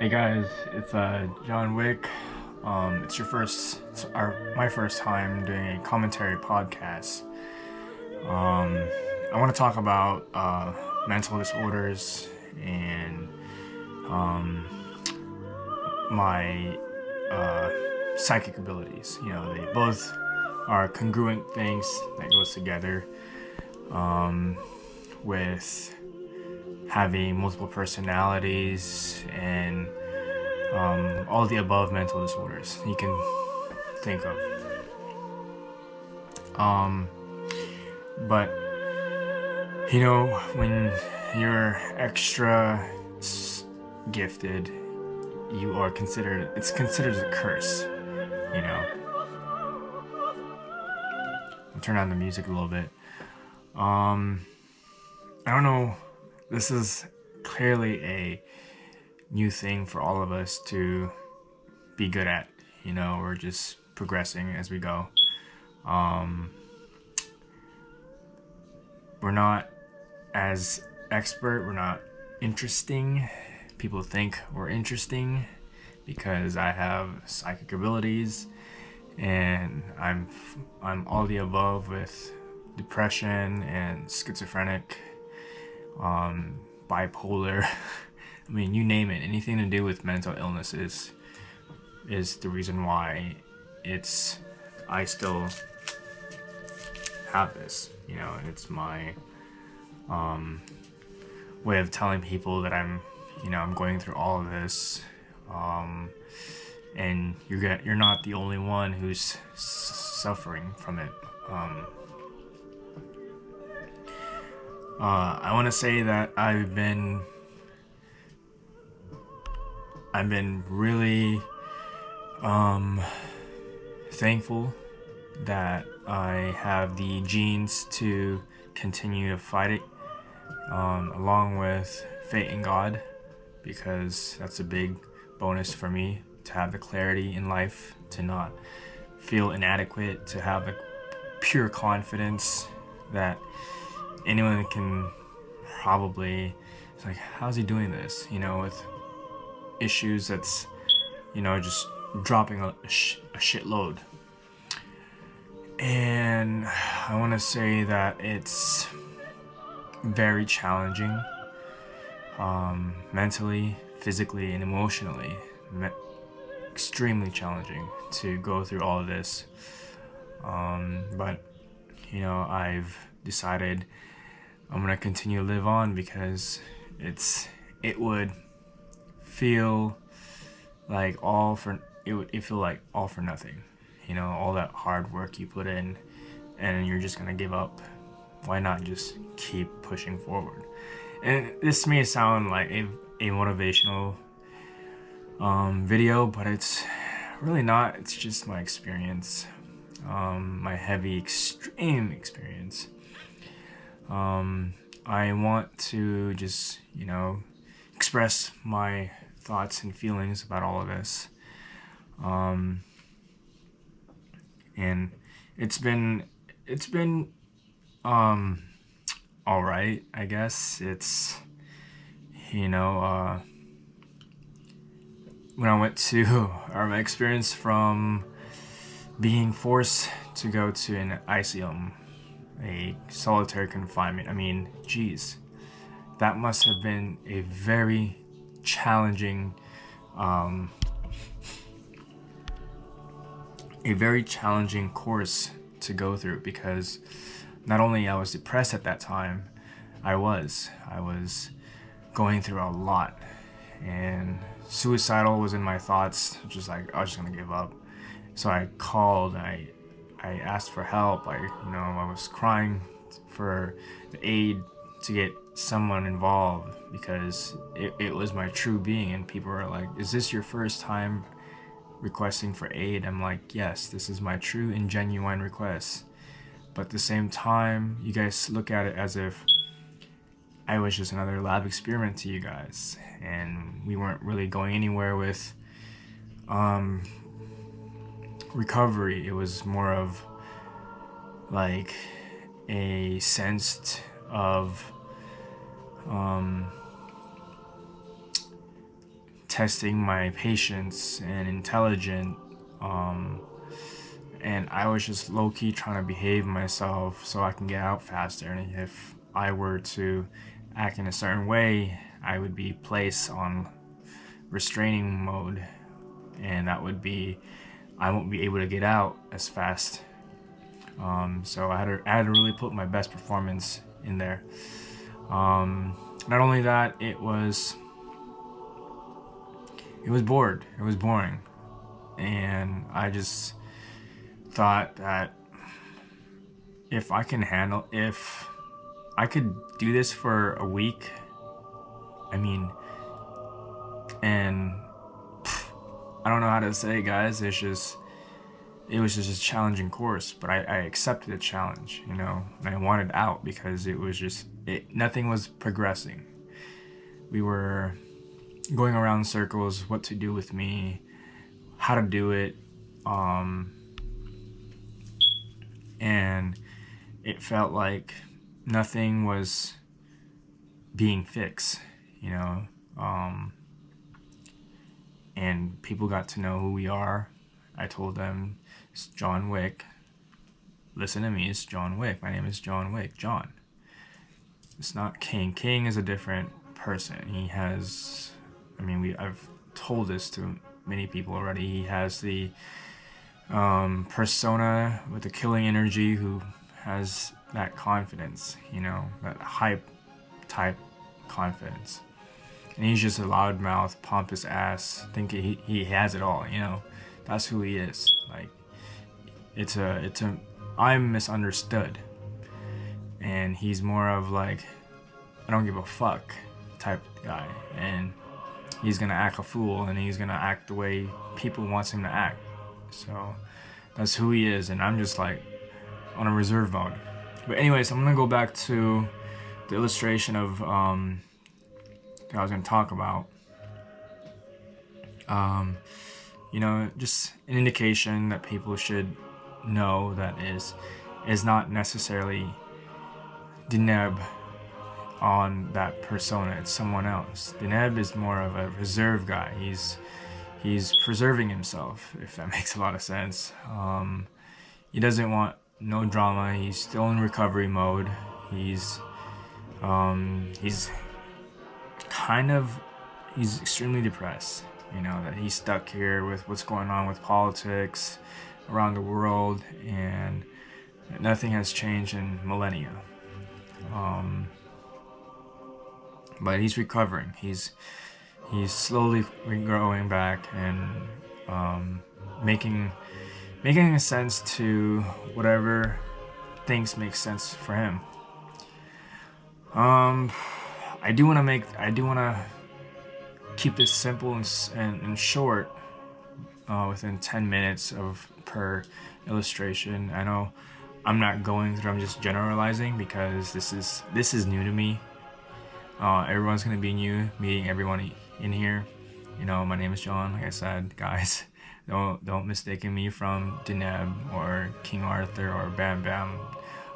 Hey guys, it's John Wick. My first time doing a commentary podcast. I want to talk about mental disorders and um, my psychic abilities. They both are congruent things that goes together with having multiple personalities and all the above mental disorders you can think of. But when you're extra gifted, it's considered a curse. I'll turn on the music a little bit. I don't know. This is clearly a new thing for all of us to be good at. We're just progressing as we go. We're not as expert. We're not interesting. People think we're interesting because I have psychic abilities, and I'm all the above with depression and schizophrenic, bipolar. I mean, you name it. Anything to do with mental illnesses is the reason why I still have this. It's my way of telling people that I'm going through all of this, and you're not the only one who's suffering from it. I want to say that I've been really thankful that I have the genes to continue to fight it, along with faith in God, because that's a big bonus for me to have the clarity in life, to not feel inadequate, to have the pure confidence that anyone can probably, it's like, how's he doing this? With issues that's, just dropping a shitload. And I want to say that it's very challenging, mentally, physically, and emotionally. Extremely challenging to go through all of this. But I've decided I'm gonna continue to live on because it would feel like it feel like all for nothing. All that hard work you put in, and you're just gonna give up. Why not just keep pushing forward? And this may sound like a motivational video, but it's really not. It's just my experience, my heavy, extreme experience. I want to just, express my thoughts and feelings about all of this. And it's been all right, I guess. It's, when I went to, or my experience from being forced to go to an ICM, a solitary confinement. I mean, geez, that must have been a very challenging, course to go through, because not only I was depressed at that time, I was going through a lot, and suicidal was in my thoughts. Just like, I was just gonna give up. So I called, I asked for help. I was crying for the aid to get someone involved, because it was my true being. And people were like, is this your first time requesting for aid? I'm like, yes, this is my true and genuine request. But at the same time, you guys look at it as if I was just another lab experiment to you guys, and we weren't really going anywhere with recovery. It was more of like a sense of testing my patience and intelligence, and I was just low-key trying to behave myself so I can get out faster. And if I were to act in a certain way, I would be placed on restraining mode, and that would be, I won't be able to get out as fast. So I had to really put my best performance in there. Not only that, it was bored. It was boring, and I just thought that if I could do this for a week, I mean, and I don't know how to say it, guys. It was just a challenging course, but I accepted the challenge, you know, and I wanted out because it was just, nothing was progressing. We were going around in circles, what to do with me, how to do it, and it felt like nothing was being fixed, you know, and people got to know who we are. I told them, it's John Wick. Listen to me, it's John Wick. My name is John Wick, John. It's not King. King is a different person. He has, I mean, I've told this to many people already. He has the persona with the killing energy, who has that confidence, you know, that hype type confidence. And he's just a loudmouth, pompous ass, thinking he has it all, you know. That's who he is. Like, I'm misunderstood. And he's more of like, I don't give a fuck type guy. And he's gonna act a fool, and he's gonna act the way people wants him to act. So that's who he is, and I'm just like on a reserve mode. But anyways, I'm gonna go back to the illustration of that I was gonna talk about. You know, just an indication that people should know that is not necessarily Deneb on that persona. It's someone else. Deneb is more of a reserve guy. He's preserving himself, if that makes a lot of sense. He doesn't want no drama. He's still in recovery mode. He's extremely depressed, you know, that he's stuck here with what's going on with politics around the world, and nothing has changed in millennia. But he's recovering. He's slowly growing back and making a sense to whatever things make sense for him. I do want to keep this simple and short, within 10 minutes per illustration. I know I'm not going through, I'm just generalizing because this is new to me. Everyone's gonna be new, meeting everyone in here. You know, my name is John, like I said, guys. Don't mistake me from Deneb or King Arthur or Bam Bam.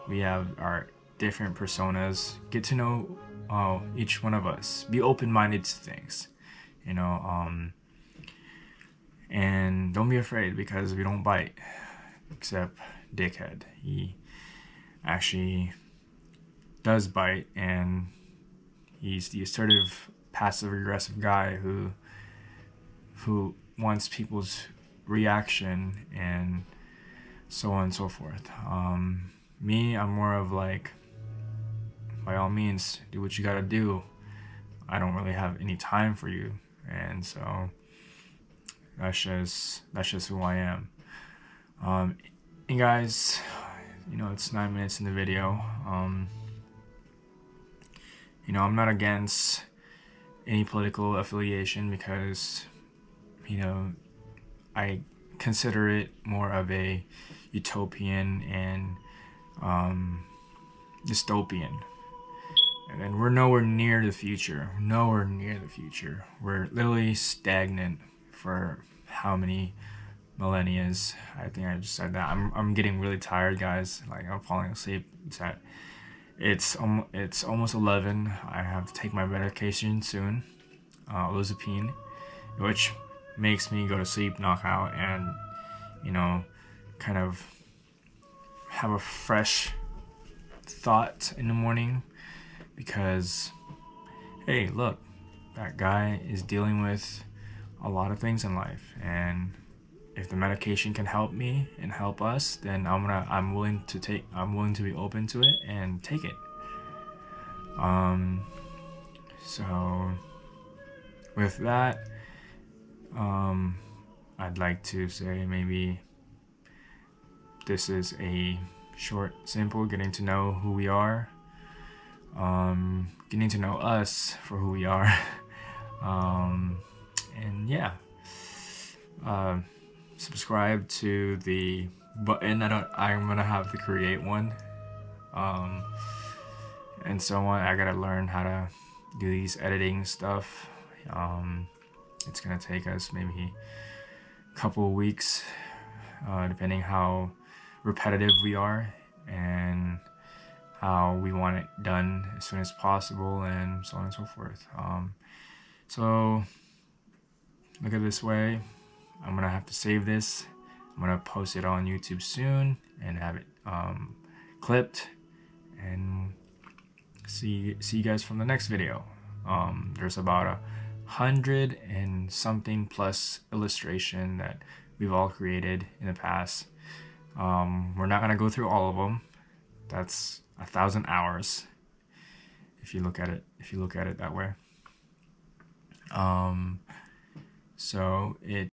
We have our different personas. Get to know each one of us. Be open-minded to things, you know. And don't be afraid, because we don't bite, except Dickhead. He actually does bite, and he's the assertive, passive-aggressive guy who wants people's reaction and so on and so forth. Me, I'm more of like, by all means, do what you gotta do. I don't really have any time for you, and so that's just who I am. And guys, you know, it's 9 minutes in the video. You know, I'm not against any political affiliation, because, you know, I consider it more of a utopian and dystopian. And we're nowhere near the future. Nowhere near the future. We're literally stagnant for how many millennia? I think I just said that. I'm getting really tired, guys. Like, I'm falling asleep. It's almost 11. I have to take my medication soon, Lozapine, which makes me go to sleep, knock out, and kind of have a fresh thought in the morning, because hey, look, that guy is dealing with a lot of things in life, and if the medication can help me and help us, then I'm willing to be open to it and take it. So with that, I'd like to say maybe this is a short, simple getting to know who we are, getting to know us for who we are. And yeah, subscribe to the button. I'm gonna have to create one, and so on. I gotta learn how to do these editing stuff. It's gonna take us maybe a couple of weeks, depending how repetitive we are and how we want it done as soon as possible, and so on and so forth. So look at it this way. I'm gonna have to save this. I'm gonna post it on YouTube soon and have it clipped, and see you guys from the next video. There's about 100 and something plus illustration that we've all created in the past. We're not gonna go through all of them. That's 1,000 hours if you look at it that way. So it